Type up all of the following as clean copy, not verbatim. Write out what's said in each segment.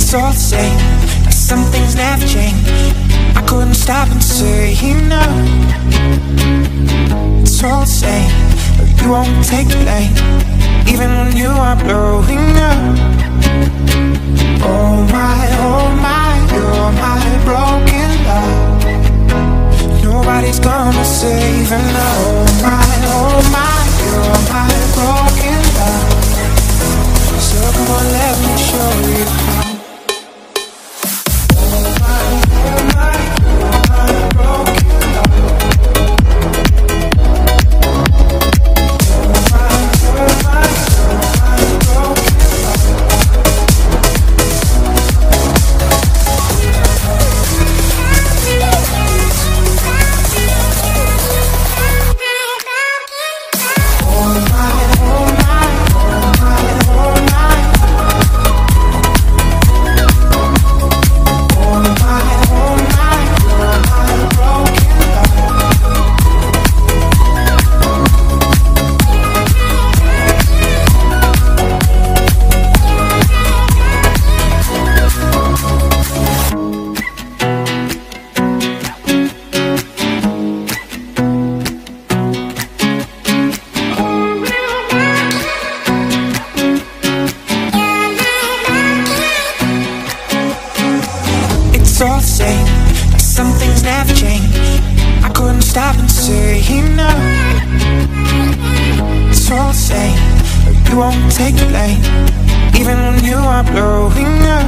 It's all the same, but some things never change. I couldn't stop and say no. It's all the same, but you won't take the blame, even when you are blowing up. Oh my, you're my broken love. Nobody's gonna save her now. Oh my, you're my broken love. So come on, let me show you how. It's all the same, but some things never change. I couldn't stop and say no. It's all the same, but you won't take the blame, even when you are blowing up.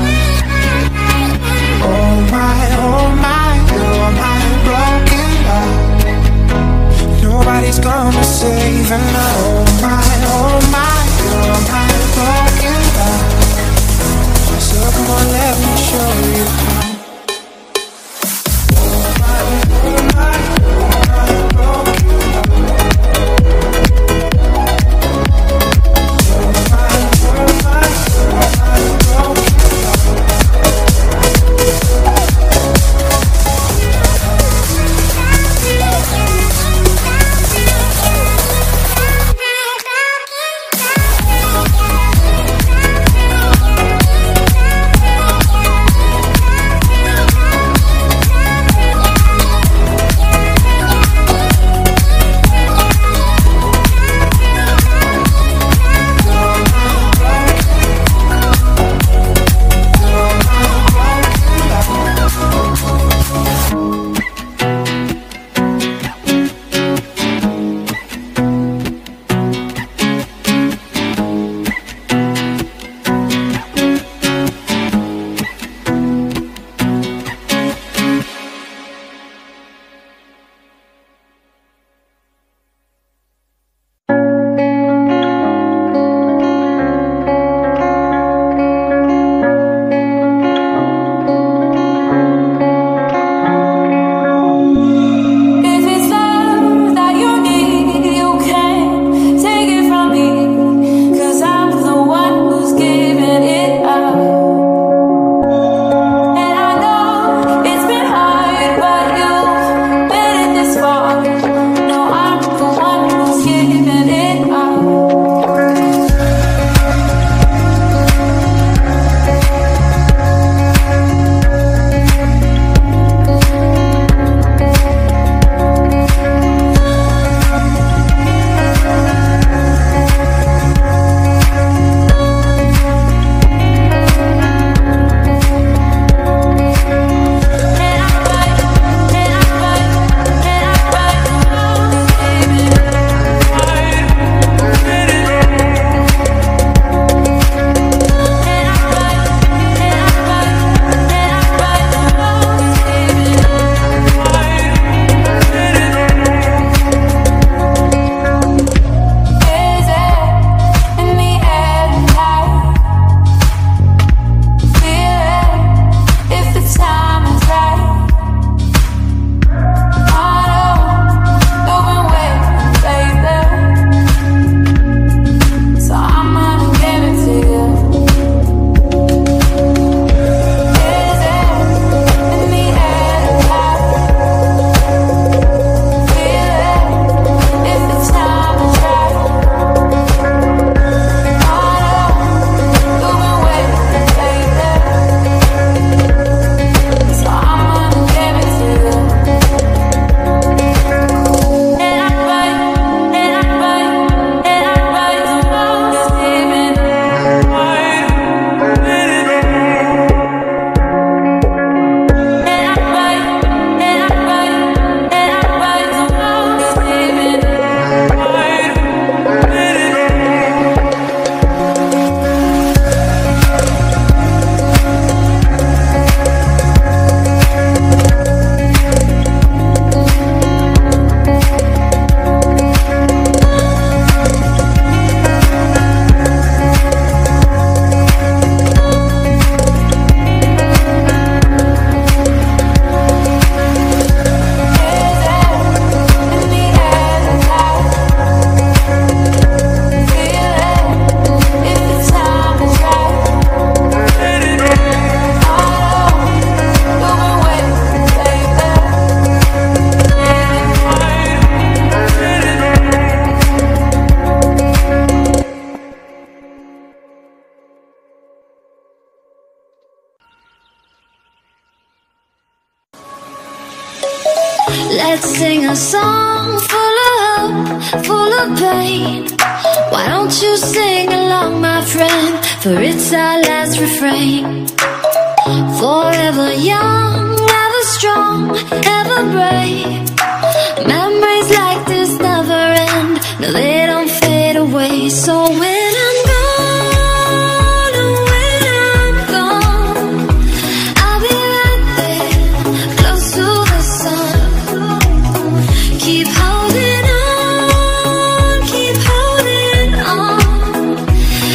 Oh my, you're my broken love. Nobody's gonna save her now. Oh my, you're my broken love. So come on, let me show you how. Broken Let's sing a song full of hope, full of pain. Why don't you sing along, my friend? For it's our last refrain. Forever young, ever strong, ever brave. Memories like this never end. No, they don't fade away. So when I'm gone, oh, when I'm gone, I'll be right there, close to the sun. Keep holding on, keep holding on,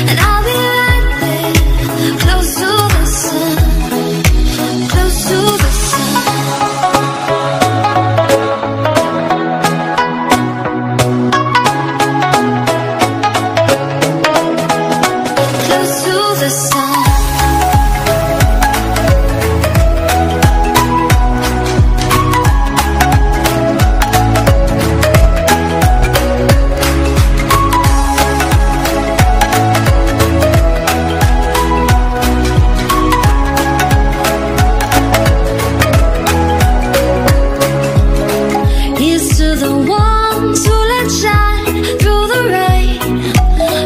and I'll be right there, close to the sun, close to the sun. Close to the sun. Here's to the ones who let shine through the rain,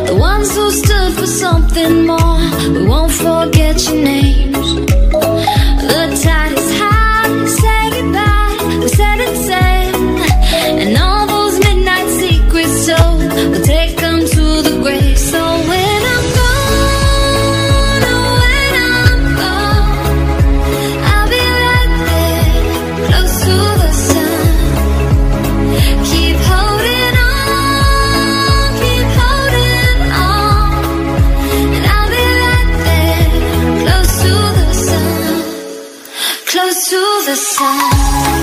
the ones who stood for something more. We won't forget your names. The tide is high, say goodbye, we set it sail, and all those midnight secrets told, we'll take them to the grave. So when I'm gone, oh, when I'm gone, I'll be right there, close to the sun. Keep holding on, keep holding on, and I'll be right there, close to the sun, close to the sun.